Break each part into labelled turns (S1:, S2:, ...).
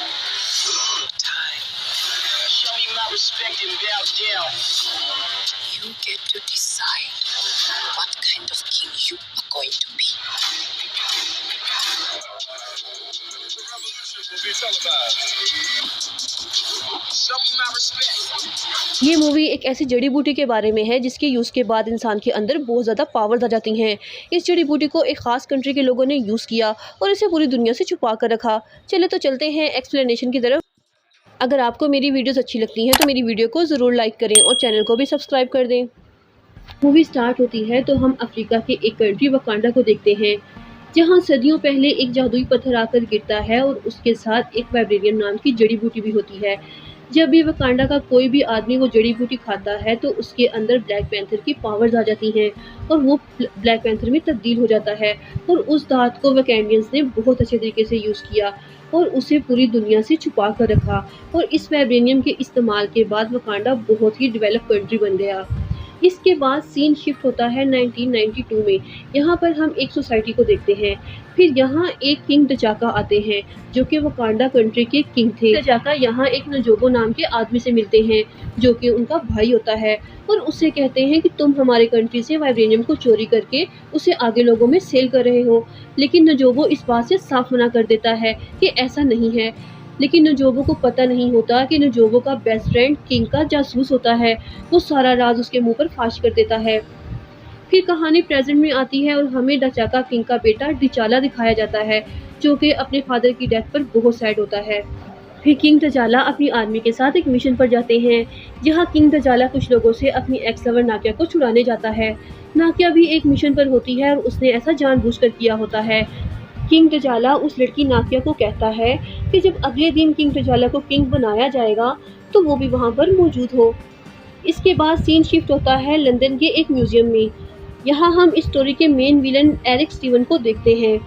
S1: Time. Show me my respect and bow down. You get to decide what kind of king you are going to be. The revolution will be televised. Show me my respect.
S2: ये movie एक ऐसी जड़ी बूटी के बारे में है जिसके यूज़ के बाद इंसान के अंदर बहुत ज़्यादा पावर्स आ जाती हैं। इस जड़ी बूटी को एक ख़ास कंट्री के लोगों ने यूज़ किया और इसे पूरी दुनिया से छुपा कर रखा। चले तो चलते हैं एक्सप्लेनेशन की तरफ। अगर आपको मेरी वीडियोस अच्छी लगती हैं तो मेरी वीडियो को ज़रूर लाइक करें और चैनल को भी सब्सक्राइब कर दें। मूवी स्टार्ट होती है तो हम अफ्रीका के एक कंट्री वकांडा को देखते हैं, जहाँ सदियों पहले एक जादुई पत्थर आकर गिरता है और उसके साथ एक वाइब्रेनियम नाम की जड़ी बूटी भी होती है। जब भी वकांडा का कोई भी आदमी वो जड़ी बूटी खाता है तो उसके अंदर ब्लैक पैंथर की पावर्स आ जाती हैं और वो ब्लैक पैंथर में तब्दील हो जाता है। और उस धात को वकांडियंस ने बहुत अच्छे तरीके से यूज़ किया और उसे पूरी दुनिया से छुपा कर रखा। और इस वाइब्रेनियम के इस्तेमाल के बाद वकांडा बहुत ही डेवलप कंट्री बन गया। इसके बाद सीन शिफ्ट होता है 1992 में। यहाँ पर हम एक सोसाइटी को देखते हैं। फिर यहाँ एक किंग तचाका आते हैं जो कि वकांडा कंट्री के किंग थे। तचाका यहाँ एक नजोबो नाम के आदमी से मिलते हैं जो कि उनका भाई होता है और उससे कहते हैं कि तुम हमारे कंट्री से वाइब्रेनियम को चोरी करके उसे आगे लोगों में सेल कर रहे हो। लेकिन नजोबो इस बात से साफ मना कर देता है कि ऐसा नहीं है। लेकिन नजोबो को पता नहीं होता कि नजोबो का बेस्ट फ्रेंड किंग का जासूस होता है। वो सारा राज उसके मुंह पर फाश कर देता है। फिर कहानी प्रेजेंट में आती है और हमें डचाका किंग का बेटा डिचाला दिखाया जाता है जो कि अपने फादर की डेथ पर बहुत सैड होता है। फिर किंग तचाला अपनी आर्मी के साथ एक मिशन पर जाते हैं जहां किंग तचाला कुछ लोगों से अपनी एक्स लवर नाकिया को छुड़ाने जाता है। नाकिया भी एक मिशन पर होती है और उसने ऐसा जानबूझकर किया होता है। किंग तचाला उस लड़की नाकिया को कहता है कि जब अगले दिन किंग तचाला को किंग बनाया जाएगा तो वो भी वहाँ पर मौजूद हो। इसके बाद सीन शिफ्ट होता है लंदन के एक म्यूजियम में। यहाँ हम इस स्टोरी के मेन विलन एरिक स्टीवन को देखते हैं।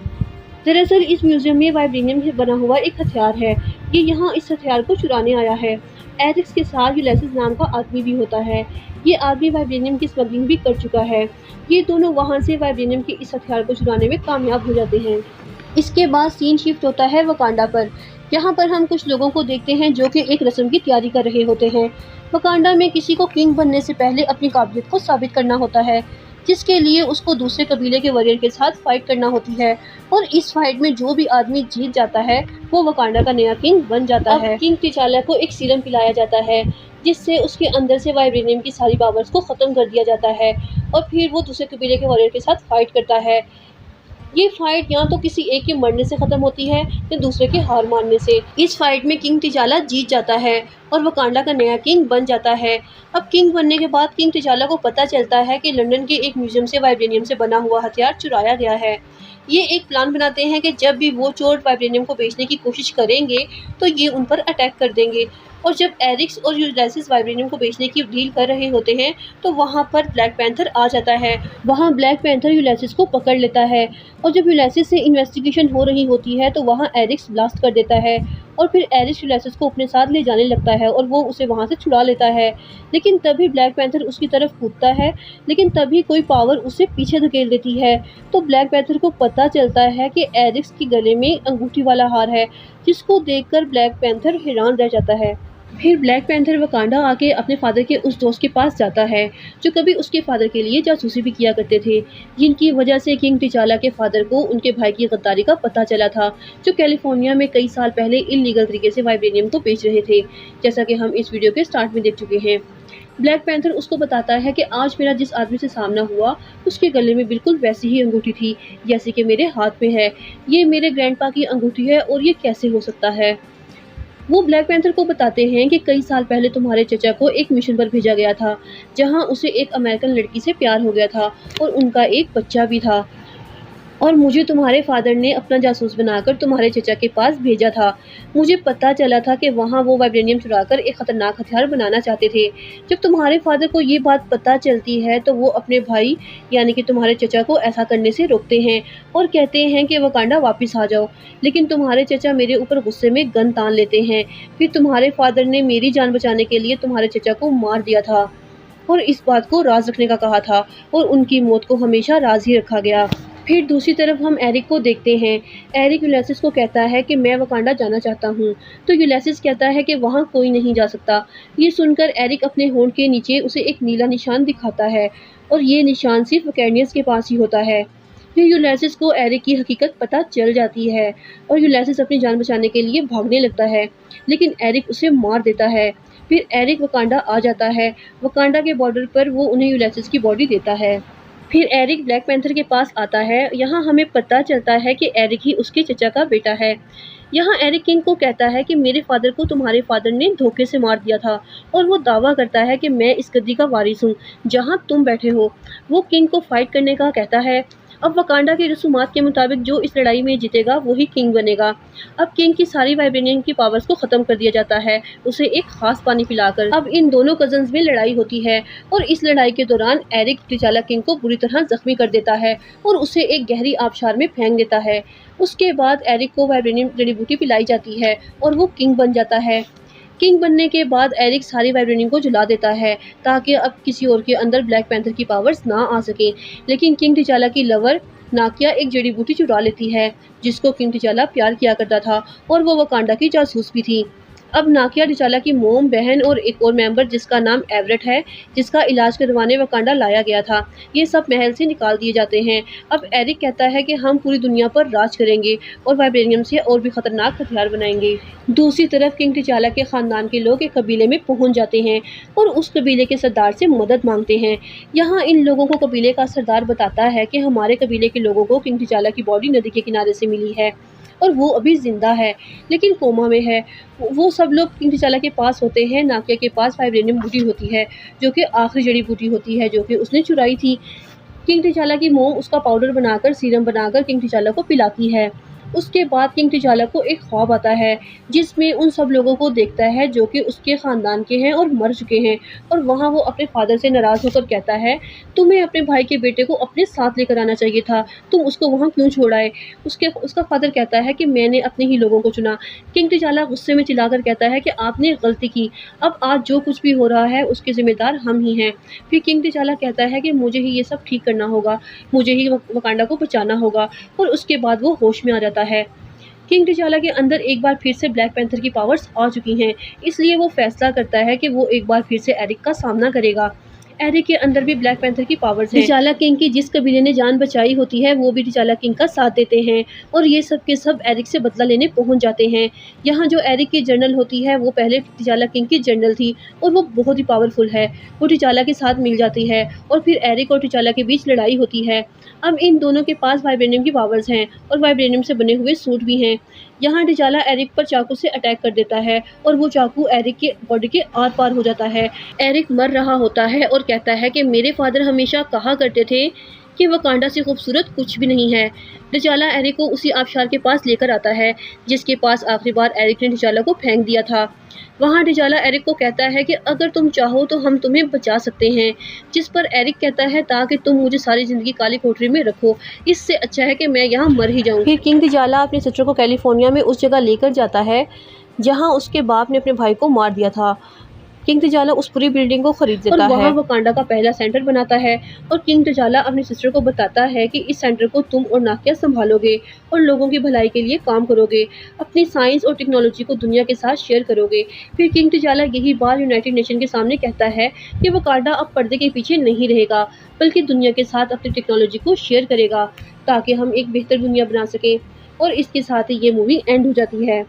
S2: दरअसल इस म्यूजियम में वाइब्रेनियम से बना हुआ एक हथियार है। ये यहाँ इस हथियार को चुराने आया है। एरिक्स के साथ यूलिसिस नाम का आदमी भी होता है। ये आदमी वाइब्रेनियम की स्मगलिंग भी कर चुका है। ये दोनों वहाँ से वाइब्रेनियम के इस हथियार को चुराने में कामयाब हो जाते हैं। इसके बाद सीन शिफ्ट होता है वकांडा पर। यहाँ पर हम कुछ लोगों को देखते हैं जो कि एक रस्म की तैयारी कर रहे होते हैं। वकांडा में किसी को किंग बनने से पहले अपनी काबिलियत को साबित करना होता है, जिसके लिए उसको दूसरे कबीले के वॉरियर के साथ फाइट करना होती है। और इस फाइट में जो भी आदमी जीत जाता है वो वकांडा का नया किंग बन जाता है। किंग टिचाला को एक सीरम पिलाया जाता है जिससे उसके अंदर से वाइब्रेनियम की सारी पावर्स को ख़त्म कर दिया जाता है और फिर वो दूसरे कबीले के वॉरियर के साथ फाइट करता है। ये फाइट या तो किसी एक के मरने से ख़त्म होती है या दूसरे के हार मानने से। इस फाइट में किंग टिचाला जीत जाता है और वकांडा का नया किंग बन जाता है। अब किंग बनने के बाद किंग टिचाला को पता चलता है कि लंदन के एक म्यूजियम से वाइब्रेनियम से बना हुआ हथियार चुराया गया है। ये एक प्लान बनाते हैं कि जब भी वो चोर वाइब्रेनियम को बेचने की कोशिश करेंगे तो ये उन पर अटैक कर देंगे। और जब एरिक्स और यूलिसिस वाइब्रेनियम को बेचने की डील कर रहे होते हैं तो वहाँ पर ब्लैक पैंथर आ जाता है। वहाँ ब्लैक पैंथर यूलिसिस को पकड़ लेता है और जब यूलिसिस से इन्वेस्टिगेशन हो रही होती है तो वहाँ एरिक्स ब्लास्ट कर देता है और फिर एरिक्स यूलिसिस को अपने साथ ले जाने लगता है और वो उसे वहाँ से छुड़ा लेता है। लेकिन तभी ब्लैक पैंथर उसकी तरफ कूदता है, लेकिन तभी कोई पावर उसे पीछे धकेल देती है। तो ब्लैक पैंथर को पता चलता है कि एरिक्स के गले में अंगूठी वाला हार है, जिसको देखकर ब्लैक पैंथर हैरान रह जाता है। फिर ब्लैक पैंथर वकांडा आके अपने फादर के उस दोस्त के पास जाता है जो कभी उसके फादर के लिए जासूसी भी किया करते थे, जिनकी वजह से किंग टिचाला के फादर को उनके भाई की गद्दारी का पता चला था, जो कैलिफोर्निया में कई साल पहले इल्लीगल तरीके से वाइब्रेनियम को बेच रहे थे, जैसा कि हम इस वीडियो के स्टार्ट में देख चुके हैं। ब्लैक पैंथर उसको बताता है कि आज मेरा जिस आदमी से सामना हुआ उसके गले में बिल्कुल वैसी ही अंगूठी थी जैसी कि मेरे हाथ में है। ये मेरे ग्रैंडपा की अंगूठी है और ये कैसे हो सकता है। वो ब्लैक पैंथर को बताते हैं कि कई साल पहले तुम्हारे चचा को एक मिशन पर भेजा गया था जहां उसे एक अमेरिकन लड़की से प्यार हो गया था और उनका एक बच्चा भी था, और मुझे तुम्हारे फादर ने अपना जासूस बनाकर तुम्हारे चचा के पास भेजा था। मुझे पता चला था कि वहाँ वो वाइब्रेनियम चुराकर एक ख़तरनाक हथियार बनाना चाहते थे। जब तुम्हारे फादर को ये बात पता चलती है तो वो अपने भाई यानी कि तुम्हारे चचा को ऐसा करने से रोकते हैं और कहते हैं कि वकांडा वापस आ जाओ। लेकिन तुम्हारे चचा मेरे ऊपर गुस्से में गन तान लेते हैं। फिर तुम्हारे फादर ने मेरी जान बचाने के लिए तुम्हारे चचा को मार दिया था और इस बात को राज रखने का कहा था और उनकी मौत को हमेशा राज ही रखा गया। फिर दूसरी तरफ हम एरिक को देखते हैं। एरिक यूलियस को कहता है कि मैं वकांडा जाना चाहता हूँ, तो यूलियस कहता है कि वहाँ कोई नहीं जा सकता। ये सुनकर एरिक अपने होंठ के नीचे उसे एक नीला निशान दिखाता है और ये निशान सिर्फ वकांडियंस के पास ही होता है। फिर यूलियस को एरिक की हकीकत पता चल जाती है और यूलियस अपनी जान बचाने के लिए भागने लगता है, लेकिन एरिक उसे मार देता है। फिर एरिक वकांडा आ जाता है। वकांडा के बॉर्डर पर वो उन्हें यूलियस की बॉडी देता है। फिर एरिक ब्लैक पैंथर के पास आता है। यहाँ हमें पता चलता है कि एरिक ही उसके चचा का बेटा है। यहाँ एरिक किंग को कहता है कि मेरे फादर को तुम्हारे फादर ने धोखे से मार दिया था और वो दावा करता है कि मैं इस गद्दी का वारिस हूँ जहाँ तुम बैठे हो। वो किंग को फाइट करने का कहता है। अब वकांडा के रसूमात के मुताबिक जो इस लड़ाई में जीतेगा वही किंग बनेगा। अब किंग की सारी वाइब्रेनियम की पावर्स को ख़त्म कर दिया जाता है, उसे एक खास पानी पिलाकर। अब इन दोनों कजन्स में लड़ाई होती है और इस लड़ाई के दौरान एरिक टिचाला किंग को बुरी तरह जख्मी कर देता है और उसे एक गहरी आबशार में फेंक देता है। उसके बाद एरिक को वाइब्रेनियम जड़ी बूटी पिलाई जाती है और वो किंग बन जाता है। किंग बनने के बाद एरिक सारी वाइब्रेनियम को जला देता है ताकि अब किसी और के अंदर ब्लैक पैंथर की पावर्स ना आ सके। लेकिन किंग टिचाला की लवर नाकिया एक जड़ी बूटी चुरा लेती है जिसको किंग टिचाला प्यार किया करता था और वो वकांडा की जासूस भी थी। अब नाकिया टिचाला की मोम बहन और एक और मेंबर जिसका नाम एवरेट है, जिसका इलाज करवाने वकांडा लाया गया था, ये सब महल से निकाल दिए जाते हैं। अब एरिक कहता है कि हम पूरी दुनिया पर राज करेंगे और वाइब्रेनियम से और भी खतरनाक हथियार बनाएंगे। दूसरी तरफ किंग टिचाला के खानदान के लोग एक कबीले में पहुंच जाते हैं और उस कबीले के सरदार से मदद मांगते हैं। यहाँ इन लोगों को कबीले का सरदार बताता है कि हमारे कबीले के लोगों को किंग टिचाला की बॉडी नदी के किनारे से मिली है और वो अभी जिंदा है लेकिन कोमा में है। वो सब लोग किंग टिचाला के पास होते हैं। नाकिया के पास वाइब्रेनियम बूटी होती है जो कि आखिरी जड़ी बूटी होती है जो कि उसने चुराई थी। किंग टिचाला की मोम उसका पाउडर बनाकर सीरम बनाकर किंग टिचाला को पिलाती है। उसके बाद किंग टिचाला को एक ख्वाब आता है जिसमें उन सब लोगों को देखता है जो कि उसके ख़ानदान के हैं और मर चुके हैं और वहाँ वो अपने फादर से नाराज़ होकर कहता है तुम्हें अपने भाई के बेटे को अपने साथ लेकर आना चाहिए था, तुम उसको वहाँ क्यों छोड़ आए। उसका फादर कहता है कि मैंने अपने ही लोगों को चुना। किंग टिचाला गुस्से में चिल्लाकर कहता है कि आपने गलती की, अब आज जो कुछ भी हो रहा है उसके ज़िम्मेदार हम ही हैं। फिर किंग टिचाला कहता है कि मुझे ही ये सब ठीक करना होगा, मुझे ही वकांडा को बचाना होगा और उसके बाद वो होश में आ जाता है। किंग टिचाला के अंदर एक बार फिर से ब्लैक पैंथर की पावर्स आ चुकी हैं, इसलिए वो फैसला करता है कि वो एक बार फिर से एरिक का सामना करेगा। एरिक के अंदर भी ब्लैक पैंथर की पावर्स हैं। टिचाला किंग की जिस कबीले ने जान बचाई होती है वो भी टिचाला किंग का साथ देते हैं और ये सब के सब एरिक से बदला लेने पहुंच जाते हैं। यहाँ जो एरिक की जनरल होती है वो पहले टिचाला किंग की जनरल थी और वो बहुत ही पावरफुल है। वो टिचाला के साथ मिल जाती है और फिर एरिक और टिचाला के बीच लड़ाई होती है। अब इन दोनों के पास वाइब्रेनियम की पावर्स हैं और वाइब्रेनियम से बने हुए सूट भी हैं। यहाँ टिचाला एरिक पर चाकू से अटैक कर देता है और वो चाकू एरिक के बॉडी के आर पार हो जाता है। एरिक मर रहा होता है और कहता है कि मेरे फादर हमेशा कहा करते थे कि वकांडा से खूबसूरत कुछ भी नहीं है। टिचाला एरिक को उसी आबशार के पास लेकर आता है जिसके पास आखिरी बार एरिक ने टिचाला को फेंक दिया था। वहाँ टिचाला एरिक को कहता है कि अगर तुम चाहो तो हम तुम्हें बचा सकते हैं, जिस पर एरिक कहता है ताकि तुम मुझे सारी ज़िंदगी काली कोठरी में रखो, इससे अच्छा है कि मैं यहाँ मर ही जाऊँ। फिर किंग टिचाला अपने सिस्टर को कैलिफोर्निया में उस जगह लेकर जाता है जहाँ उसके बाप ने अपने भाई को मार दिया था। किंग टिचाला उस पूरी बिल्डिंग को खरीद लेता है और वहाँ वकांडा का पहला सेंटर बनाता है और किंग टिचाला अपनी सिस्टर को बताता है कि इस सेंटर को तुम और नाकिया संभालोगे और लोगों की भलाई के लिए काम करोगे, अपनी साइंस और टेक्नोलॉजी को दुनिया के साथ शेयर करोगे। फिर किंग टिचाला यही बात यूनाइटेड नेशन के सामने कहता है कि वकांडा अब पर्दे के पीछे नहीं रहेगा बल्कि दुनिया के साथ अपनी टेक्नोलॉजी को शेयर करेगा ताकि हम एक बेहतर दुनिया बना सकें। और इसके साथ ही ये मूवी एंड हो जाती है।